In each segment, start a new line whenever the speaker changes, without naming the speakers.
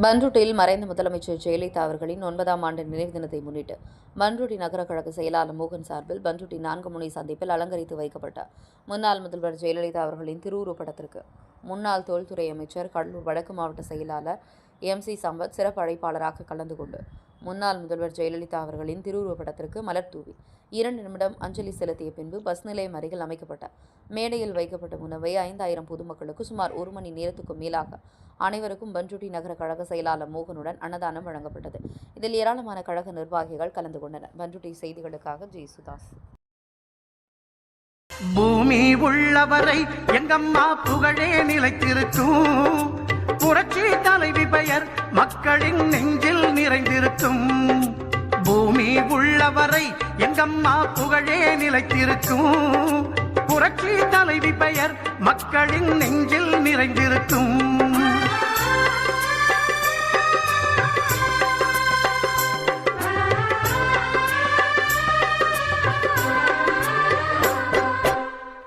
பன்ருட்டில் மறைந்த முதலமைச்சர் ஜெயலலிதா அவர்களின் 9ஆம் ஆண்டு நினைவு தினத்தை முன்னிட்டு பன்ருட்டி நகர கழக செயலாளர் மோகன் சார்பில் பன்ருட்டி 4 முனை சந்திப்பில் அலங்கரித்து வைக்கப்பட்ட முன்னாள் முதல்வர் ஜெயலலிதா அவர்களின் திருவுருவப்படத்திற்கு முன்னாள் தொல்துறை அமைச்சர், கடலூர் வடக்கு மாவட்ட செயலாளர் MC சம்பத் சிறப்பு அழைப்பாளராக கலந்து கொண்டு முன்னாள் முதல்வர் ஜெயலலிதா அவர்களின் திருவுருவப்படத்திற்கு மலர் தூவி 2 நிமிடம் அஞ்சலி செலுத்திய பின்பு பஸ் நிலையம் அருகில் அமைக்கப்பட்ட மேடையில் வைக்கப்பட்ட உணவை 5000 பொதுமக்களுக்கு சுமார் 1 மணி நேரத்துக்கும் மேலாக அனைவருக்கும் பன்ருட்டி நகர கழக செயலாளர் மோகனுடன் அன்னதானம் வழங்கப்பட்டது. இதில் ஏராளமான கழக நிர்வாகிகள் கலந்து கொண்டனர். பன்ருட்டி செய்திகளுக்காக ஜெயசுதாஸ்.
பூமி உள்ளவரை எங்கம்மா புகழே நிலைத்திருக்கும், புரட்சி தலைவி பெயர் மக்களின் நெஞ்சில் நிறைந்திருக்கும். பூமி உள்ளவரை எங்கம்மா புகழே நிலைத்திருக்கும், புரட்சி தலைவி பெயர் மக்களின் நெஞ்சில் நிறைந்திருக்கும்.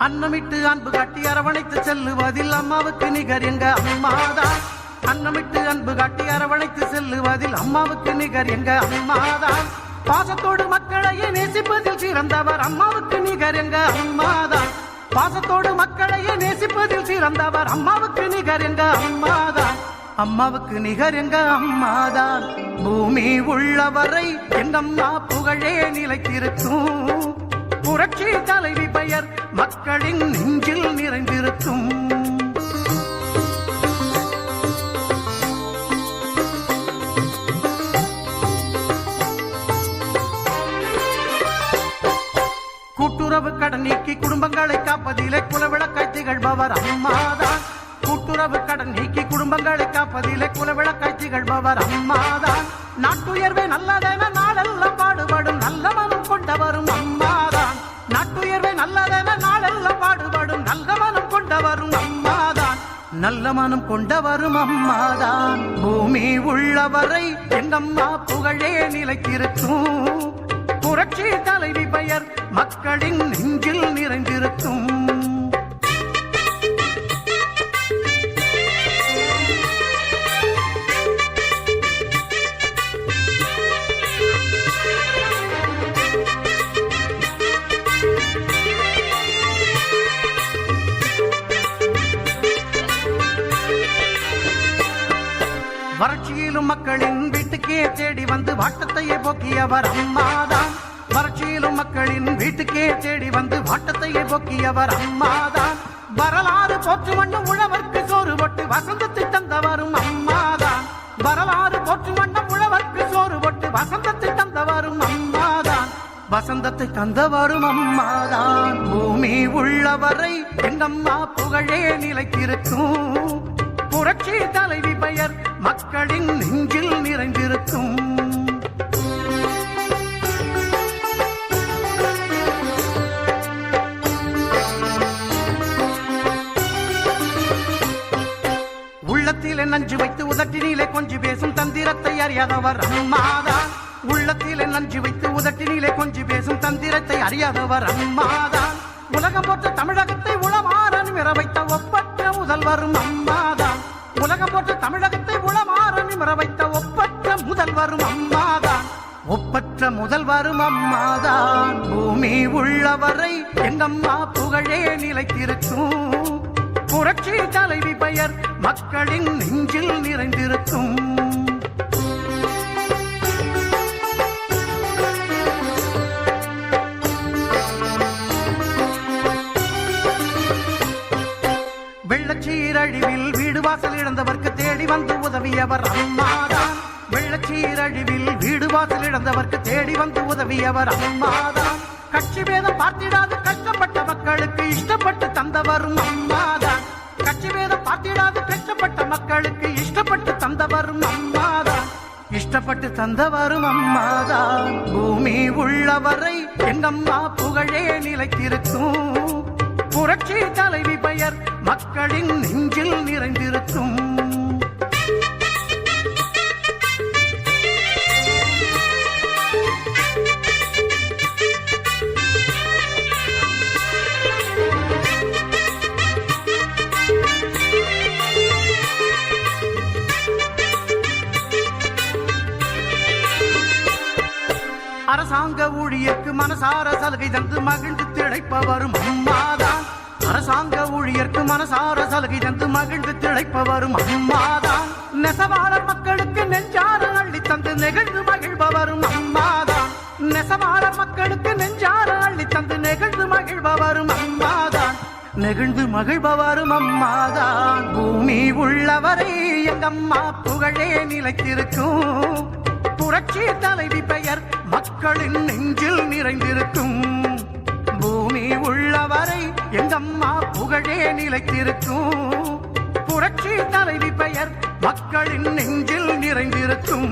அன்னமிட்டு அன்பு காட்டி அரவணைத்து செல்லுவதில் அம்மாவுக்கு நிகர் எங்க அம்மாதான். அன்னமிட்டு அன்பு காட்டி அரவணைத்து செல்லுவதில் அம்மாவுக்கு நிகர் எங்க அம்மாதான். பாசத்தோடு மக்களையே நேசிப்பதில் சிறந்தவர் அம்மாவுக்கு நிகர் எங்க அம்மாதான். பாசத்தோடு மக்களையே நேசிப்பதில் சிறந்தவர் அம்மாவுக்கு நிகர் எங்க அம்மாதான். அம்மாவுக்கு நிகர் எங்க அம்மாதான். பூமி உள்ளவரை எங்கம்மா புகழே நிலைத்திருக்கும், புரட்சி தலைவி பெயர் மக்களின் நெஞ்சில் நிறைந்திருக்கும். கூட்டுறவு கடன் நீக்கி குடும்பங்களை காப்பதிலே குலவிளக்காய் திகழ்பவர் அம்மாதான். கூட்டுறவு கடன் நீக்கி குடும்பங்களை காப்பதிலே குலவிளக்காய் திகழ்பவர் அம்மாதான். நாட்டுயர்வே நல்லதென நாளெல்லாம் பாடுபடும் நல்ல மனம் கொண்டவரும் அம்மாதான். நாட்டுயர்வே நல்லதென நாளெல்லாம் பாடுபடும் நல்ல மனம் கொண்டவரும் அம்மாதான். நல்ல மனம் கொண்டவரும் அம்மாதான். பூமி உள்ளவரை எங்கம்மா புகழே நிலைத்திருக்கும், புரட்சி தலைவி பெயர் மக்களின் நெஞ்சில் நிறைந்திருக்கும். வறட்சியிலும் மக்களின் வீட்டுக்கே தேடி வந்து வாட்டத்தையே போக்கியவர் அம்மாதான். வறட்சியிலும் மக்களின் வீட்டுக்கே தேடி வந்து வாட்டத்தையே போக்கியவர் அம்மாதான். வரலாறு போற்று வண்ணம் உழவர்க்கு சோறு போட்டு வசந்தத்தை தந்தவரும் அம்மாதான். வரலாறு போற்று வண்ணம் உழவர்க்கு சோறு போட்டு வசந்தத்தை தந்தவரும் அம்மாதான். வசந்தத்தை தந்தவரும் அம்மாதான். பூமி உள்ளவரை எங்கம்மா புகழே நிலைத்திருக்கும், புரட்சி தலைவி பெயர் மக்களின் நெஞ்சில் நிறைந்திருக்கும். உள்ளத்திலே நஞ்சு வைத்து உதட்டினிலே கொஞ்சி பேசும் தந்திரத்தை அறியாதவர் அம்மாதான். உள்ளத்திலே நஞ்சு வைத்து உதட்டினிலே கொஞ்சி பேசும் தந்திரத்தை அறியாதவர் அம்மாதான். உலகம் போற்ற தமிழகத்தை உளமாற நிமிர வைத்த ஒப்பற்ற முதல்வரும் அம்மாதான். உலகம் போற்ற தமிழகத்தை உளமாற நிமிர வைத்த ஒப்பற்ற முதல்வரும் அம்மாதான். ஒப்பற்ற முதல்வரும் அம்மாதான். பூமி உள்ளவரை எங்கம்மா புகழே நிலைத்திருக்கும், புரட்சி தலைவி பெயர் மக்களின் நெஞ்சில் நிறைந்திருக்கும். வெள்ளச்சீரழிவில் வீடு வாசல் இழந்தவர்க்கு தேடி வந்து உதவியவர் அம்மாதான். வெள்ளச்சீரழிவில் வீடு வாசல் இழந்தவர்க்கு தேடி வந்து உதவியவர் அம்மாதான். கட்சி பேதம் பார்த்திடாது கஷ்டப்பட்ட மக்களுக்கு இஷ்டப்பட்டு தந்தவரும் அம்மாதான். கட்சி பேதம் பார்த்திடாது கஷ்டப்பட்ட மக்களுக்கு இஷ்டப்பட்டு தந்தவரும் அம்மாதான். இஷ்டப்பட்டு தந்தவரும் அம்மாதான். பூமி உள்ளவரை எங்கம்மா புகழே நிலைத்திருக்கும், புரட்சி தலைவி பெயர் மக்களின் நெஞ்சில் நிறைந்திருக்கும். அரசாங்க ஊழியர்க்கு மனசார சலுகை தந்து மகிழ்ந்து திளைப்பவரும் அம்மாதான். அரசாங்க ஊழியர்க்கு மனசார சலுகை தந்து மகிழ்ந்து திளைப்பவரும் அம்மாதான். நெசவாளர் மக்களுக்கு நெஞ்சார அள்ளி தந்து நெகிழ்ந்து மகிழ்பவரும் அம்மாதான். நெசவாளர் மக்களுக்கு நெஞ்சார அள்ளி தந்து நெகிழ்ந்து மகிழ்பவரும் அம்மாதான். நெகிழ்ந்து மகிழ்பவரும் அம்மாதான். பூமி உள்ளவரை எங்கம்மா புகழே நிலைத்திருக்கும். புரட்சி தலைவி பெயர் மக்களின் நெஞ்சில் நிறைந்திருக்கும். பூமி உள்ளவரை எங்கம்மா புகழே நிலைத்திருக்கும். புரட்சி தலைவி பெயர் மக்களின் நெஞ்சில் நிறைந்திருக்கும்.